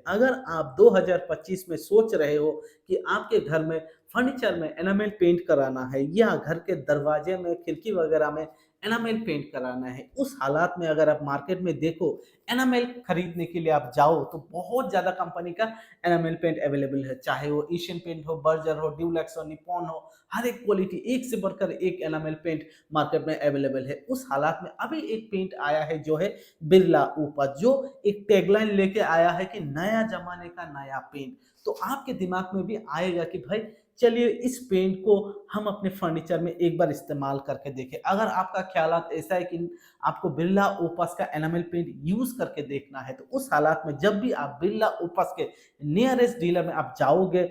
अगर आप 2025 में सोच रहे हो कि आपके घर में फर्नीचर में एनामेल पेंट कराना है या घर के दरवाजे में, खिड़की वगैरह में एनामेल पेंट कराना है, उस हालात में अगर आप मार्केट में देखो, एनामेल खरीदने के लिए आप जाओ तो बहुत ज़्यादा कंपनी का एनामेल पेंट अवेलेबल है। चाहे वो एशियन पेंट हो, बर्जर हो, ड्यूलेक्स हो, निप्पॉन हो, हर एक क्वालिटी एक से बढ़कर एक एनामेल पेंट मार्केट में अवेलेबल है। उस हालात में अभी एक पेंट आया है जो है बिरला ऊपर, जो एक टैगलाइन लेके आया है कि नया जमाने का नया पेंट। तो आपके दिमाग में भी आएगा कि भाई चलिए इस पेंट को हम अपने फर्नीचर में एक बार इस्तेमाल करके देखें। अगर आपका ख्यालात ऐसा है कि आपको बिरला ओपस का एनामेल पेंट यूज करके देखना है, तो उस हालात में जब भी आप बिरला ओपस के नियरेस्ट डीलर में आप जाओगे,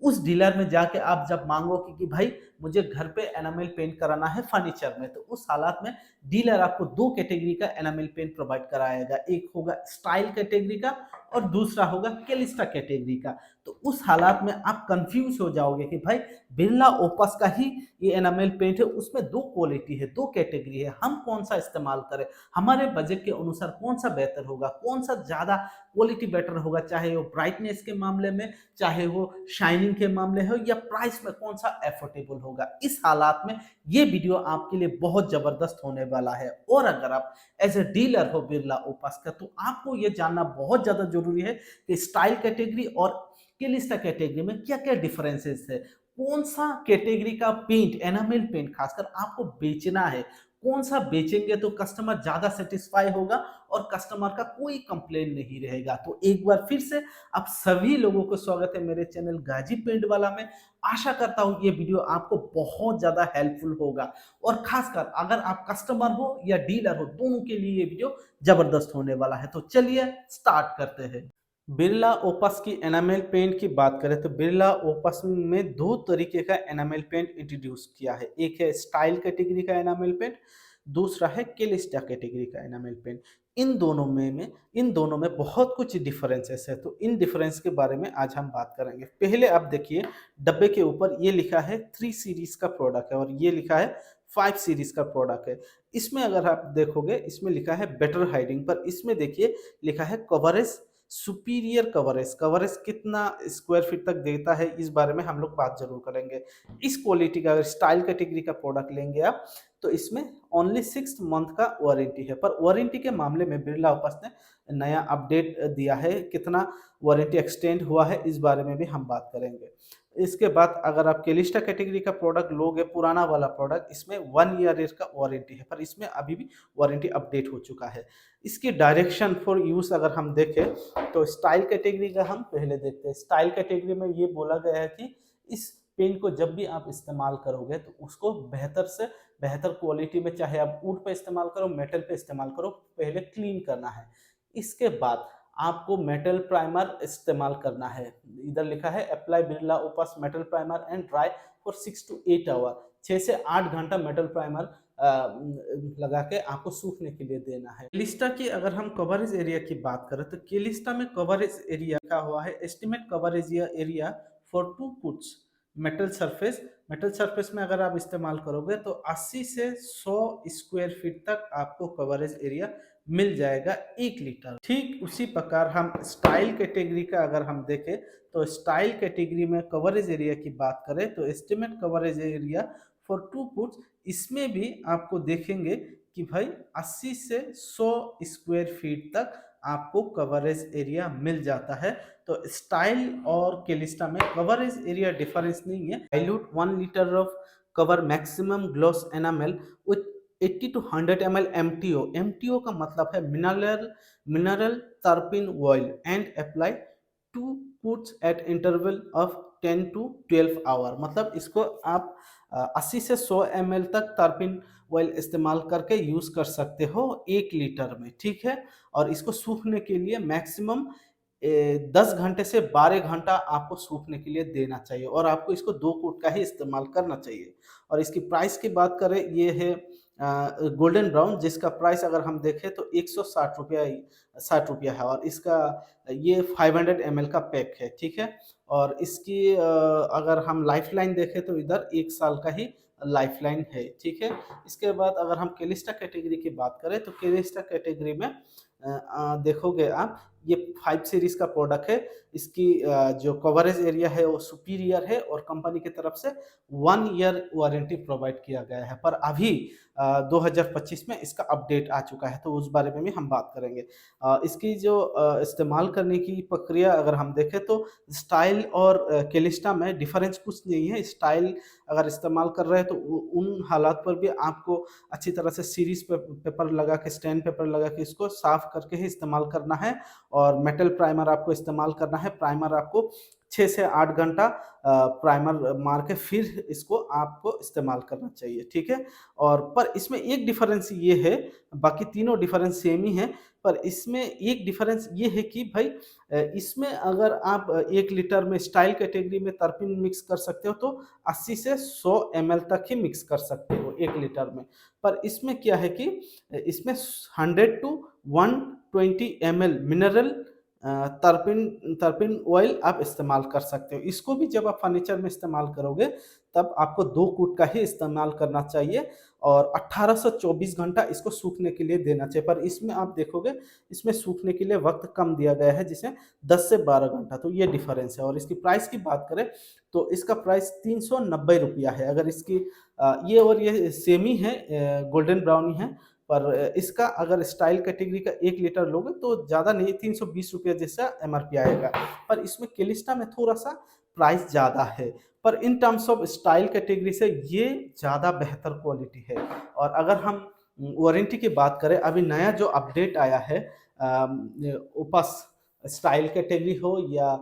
उस डीलर में जाके आप जब मांगोगे कि भाई मुझे घर पे एनामेल पेंट कराना है फर्नीचर में, तो उस हालात में डीलर आपको दो कैटेगरी का एनामेल पेंट प्रोवाइड कराएगा। एक होगा स्टाइल कैटेगरी का और दूसरा होगा कैलिस्टा कैटेगरी का। तो उस हालात में आप कंफ्यूज हो जाओगे कि भाई बिरला ओपस का ही ये एनामेल पेंट है, उसमें दो क्वालिटी है, दो कैटेगरी है, हम कौन सा इस्तेमाल करें, हमारे बजट के अनुसार कौन सा बेहतर होगा, कौन सा ज्यादा क्वालिटी बेटर होगा, चाहे वो ब्राइटनेस के मामले में, चाहे वो शाइनिंग के मामले हो, या प्राइस में कौन सा एफोर्डेबल होगा। इस हालात में ये वीडियो आपके लिए बहुत जबरदस्त होने वाला है। और अगर आप एज ए डीलर हो बिरला ओपस का, तो आपको ये जानना बहुत ज्यादा जरूरी है कि स्टाइल कैटेगरी और कैलिस्टा कैटेगरी में क्या क्या डिफरेंसेस है, कौन सा कैटेगरी का पेंट, एनामेल पेंट खासकर आपको बेचना है, कौन सा बेचेंगे तो कस्टमर ज्यादा सेटिस्फाई होगा और कस्टमर का कोई कंप्लेन नहीं रहेगा। तो एक बार फिर से आप सभी लोगों को स्वागत है मेरे चैनल गाजी पेंट वाला में। आशा करता हूँ ये वीडियो आपको बहुत ज्यादा हेल्पफुल होगा, और खासकर अगर आप कस्टमर हो या डीलर हो, दोनों के लिए ये वीडियो जबरदस्त होने वाला है। तो चलिए स्टार्ट करते हैं। बिरला ओपस की एनामेल पेंट की बात करें तो बिरला ओपस में दो तरीके का एनामेल पेंट इंट्रोड्यूस किया है। एक है स्टाइल कैटेगरी का एनामेल पेंट, दूसरा है कैलिस्टा कैटेगरी का एनामेल पेंट। इन दोनों में बहुत कुछ डिफरेंसेस है, तो इन डिफरेंस के बारे में आज हम बात करेंगे। पहले आप देखिए, डब्बे के ऊपर ये लिखा है 3 सीरीज का प्रोडक्ट है और ये लिखा है 5 सीरीज का प्रोडक्ट है। इसमें अगर आप देखोगे, इसमें लिखा है बेटर हाइडिंग, पर इसमें देखिए लिखा है कवरेज सुपीरियर कवरेज। कवरेज कितना स्क्वायर फीट तक देता है, इस बारे में हम लोग बात जरूर करेंगे। इस क्वालिटी का अगर स्टाइल कैटेगरी का प्रोडक्ट लेंगे आप, तो इसमें ओनली 6 मंथ का वारंटी है। पर वारंटी के मामले में बिरला ओपस ने नया अपडेट दिया है, कितना वारंटी एक्सटेंड हुआ है इस बारे में भी हम बात करेंगे। इसके बाद अगर आप कैलिस्टा कैटेगरी का प्रोडक्ट लोगे, पुराना वाला प्रोडक्ट, इसमें 1 ईयर का वारंटी है, पर इसमें अभी भी वारंटी अपडेट हो चुका है। इसकी डायरेक्शन फॉर यूज अगर हम देखें तो स्टाइल कैटेगरी का हम पहले देखते हैं। स्टाइल कैटेगरी में ये बोला गया है कि इस पेन को जब भी आप इस्तेमाल करोगे तो उसको बेहतर से बेहतर क्वालिटी में, चाहे आप वुड पे इस्तेमाल करो, मेटल पे इस्तेमाल करो, पहले क्लीन करना है। इसके बाद आपको मेटल प्राइमर इस्तेमाल करना है। इधर लिखा है apply Birla Opus metal primer and dry for 6 to 8 hour. 6 से 8 घंटा मेटल प्राइमर लगा के आपको सूखने के लिए देना है। केलिस्टा की अगर हम कवरेज एरिया की बात करें तो केलिस्टा में कवरेज एरिया लिखा हुआ है estimate coverage area for 2 foots metal surface. Metal surface में अगर आप इस्तेमाल करोगे तो 80 से 100 स्क्वायर फीट तक आपको कवरेज एरिया मिल जाएगा 1 लीटर। ठीक उसी प्रकार हम स्टाइल कैटेगरी का अगर हम देखें तो स्टाइल कैटेगरी में कवरेज एरिया की बात करें तो estimate coverage area for 2 foot, इसमें भी आपको देखेंगे कि भाई 80 से 100 स्क्वायर फीट तक आपको कवरेज एरिया मिल जाता है। तो स्टाइल और कैलिस्टा में कवरेज एरिया डिफरेंस नहीं है। Dilute 1 litre of cover maximum gloss enamel with 80 to 100 ml MTO। MTO का मतलब है mineral turpentine oil and apply 2 puts at interval of 10 to 12 hour. मतलब इसको आप 80 से 100 ml तक टर्पिन ऑयल इस्तेमाल करके यूज कर सकते हो 1 लीटर में, ठीक है। और इसको सूखने के लिए मैक्सिमम 10 घंटे से 12 घंटा आपको सूखने के लिए देना चाहिए, और आपको इसको 2 फुट का ही इस्तेमाल करना चाहिए। और इसकी प्राइस की बात करें, ये है गोल्डन ब्राउन, जिसका प्राइस अगर हम देखें तो 160 रुपया है, और इसका ये 500 ml का पैक है, ठीक है। और इसकी अगर हम लाइफ लाइन देखें तो इधर 1 साल का ही लाइफ लाइन है, ठीक है। इसके बाद अगर हम कैलिस्टा कैटेगरी की बात करें तो कैलिस्टा कैटेगरी में देखोगे आप, ये 5 सीरीज़ का प्रोडक्ट है। इसकी जो कवरेज एरिया है वो सुपीरियर है और कंपनी की तरफ से 1 ईयर वारंटी प्रोवाइड किया गया है। पर अभी 2025 में इसका अपडेट आ चुका है, तो उस बारे में भी हम बात करेंगे। इसकी जो इस्तेमाल करने की प्रक्रिया अगर हम देखें तो स्टाइल और कैलिस्टा में डिफ़रेंस कुछ नहीं है। स्टाइल अगर इस्तेमाल कर रहे हैं तो उ उन हालात पर भी आपको अच्छी तरह से सीरीज़ पे पेपर लगा के, स्टैंड पेपर लगा के इसको साफ़ करके ही इस्तेमाल करना है और मेटल प्राइमर आपको इस्तेमाल करना है। प्राइमर आपको 6 से 8 घंटा प्राइमर मार के फिर इसको आपको इस्तेमाल करना चाहिए, ठीक है? और पर इसमें एक डिफ़रेंस ये है, बाकी तीनों डिफ़रेंस सेम ही हैं, पर इसमें एक डिफ़रेंस ये है कि भाई इसमें अगर आप 1 लीटर में स्टाइल कैटेगरी में टरपीन मिक्स कर सकते हो तो 80 से 100 एमएल तक ही मिक्स कर सकते हो 1 लीटर में। पर इसमें क्या है कि इसमें 100 टू 120 एमएल मिनरल टरपीन टरपीन ऑयल आप इस्तेमाल कर सकते हो। इसको भी जब आप फर्नीचर में इस्तेमाल करोगे तब आपको 2 कूट का ही इस्तेमाल करना चाहिए और 18 से 24 घंटा इसको सूखने के लिए देना चाहिए। पर इसमें आप देखोगे इसमें सूखने के लिए वक़्त कम दिया गया है जिसमें 10 से 12 घंटा, तो ये डिफ़रेंस है। और इसकी प्राइस की बात करें तो इसका प्राइस ₹390 है। अगर इसकी ये और ये सेम ही है, गोल्डन ब्राउन ही है, पर इसका अगर स्टाइल कैटेगरी का 1 लीटर लोगे तो ज़्यादा नहीं, ₹320 जैसा एमआरपी आएगा। पर इसमें कैलिस्टा में थोड़ा-सा प्राइस ज़्यादा है। पर in terms of style category से ये ज़्यादा बेहतर क्वालिटी है। और अगर हम वारंटी की बात करें, अभी नया जो अपडेट आया है ओपस स्टाइल कैटेगरी हो या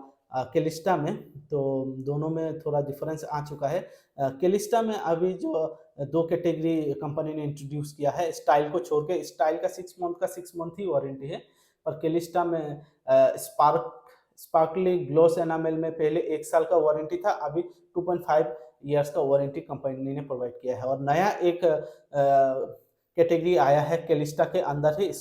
कैलिस्टा में, तो दोनों में थोड़ा डिफरेंस आ चुका है। कैलिस्टा में अभी जो 2 कैटेगरी कंपनी ने इंट्रोड्यूस किया है, स्टाइल को छोड़ के। स्टाइल का 6 मंथ का 6 मंथ ही वारंटी है, पर कैलिस्टा में स्पार्कली ग्लॉस एनामेल में पहले 1 साल का वारंटी था, अभी 2.5 ईयर्स का वारंटी कंपनी ने प्रोवाइड किया है। और नया एक कैटेगरी आया है कैलिस्टा के अंदर ही,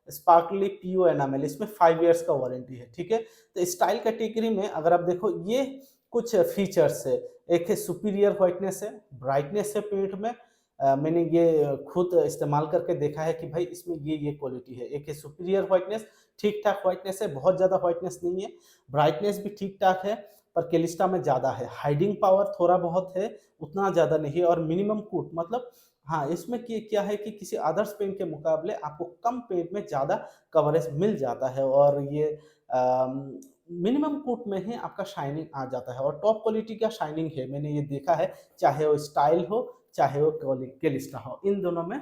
स्पार्कली पीओ एनामेल, इसमें 5 ईयर्स का वारंटी है, ठीक है? तो स्टाइल कैटेगरी में अगर आप देखो ये कुछ फीचर्स है। एक है सुपीरियर व्हाइटनेस है, ब्राइटनेस है पेंट में। मैंने ये खुद इस्तेमाल करके देखा है कि भाई इसमें ये क्वालिटी है। एक है सुपीरियर व्हाइटनेस, ठीक-ठाक व्हाइटनेस है, बहुत ज़्यादा व्हाइटनेस नहीं है। ब्राइटनेस भी ठीक-ठाक है, पर कैलिस्टा में ज़्यादा है। हाइडिंग पावर थोड़ा बहुत है, उतना ज़्यादा नहीं है। और मिनिमम कूट मतलब हाँ, इसमें क्या है कि किसी अदर्स पेंट के मुकाबले आपको कम पेंट में ज़्यादा कवरेज मिल जाता है और ये मिनिमम कोट में ही आपका शाइनिंग आ जाता है और टॉप क्वालिटी का शाइनिंग है, मैंने ये देखा है, चाहे वो स्टाइल हो, चाहे वो कैलिस्टा हो, इन दोनों में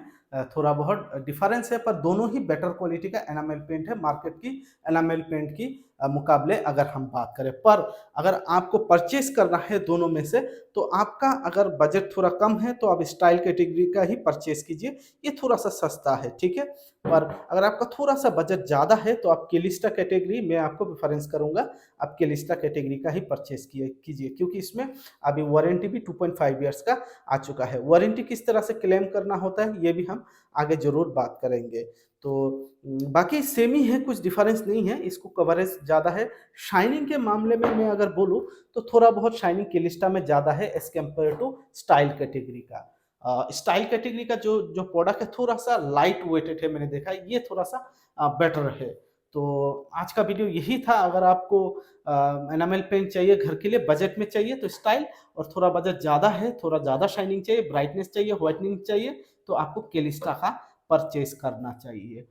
थोड़ा बहुत डिफरेंस है, पर दोनों ही बेटर क्वालिटी का एनामेल पेंट है मार्केट की एनामेल पेंट की मुकाबले अगर हम बात करें। पर अगर आपको परचेज करना है दोनों में से, तो आपका अगर बजट थोड़ा कम है तो आप स्टाइल कैटेगरी का ही परचेज कीजिए, ये थोड़ा सा सस्ता है, ठीक है? पर अगर आपका थोड़ा-सा बजट ज़्यादा है तो आप कैलिस्टा कैटेगरी मैं आपको प्रेफ़रेंस करूँगा, आप कैलिस्टा कैटेगरी का ही परचेज़ कीजिए, क्योंकि इसमें अभी वारंटी भी 2.5 ईयर्स का आ चुका है। वारंटी किस तरह से क्लेम करना होता है, ये भी हम आगे ज़रूर बात करेंगे। तो बाकी सेम ही है, कुछ डिफ़रेंस नहीं है, इसको कवरेज ज़्यादा है। शाइनिंग के मामले में मैं अगर बोलूँ तो थोड़ा बहुत शाइनिंग कैलिस्टा में ज़्यादा है as compare to style category का। स्टाइल कैटेगरी का जो जो प्रोडक्ट है थोड़ा-सा लाइट वेटेड है, मैंने देखा है, ये थोड़ा-सा बेटर है। तो आज का वीडियो यही था। अगर आपको एनामेल पेंट चाहिए घर के लिए, बजट में चाहिए तो स्टाइल, और थोड़ा बजट ज़्यादा है, थोड़ा ज़्यादा शाइनिंग चाहिए, ब्राइटनेस चाहिए, व्हाइटनिंग चाहिए, तो आपको कैलिस्टा का परचेज़ करना चाहिए।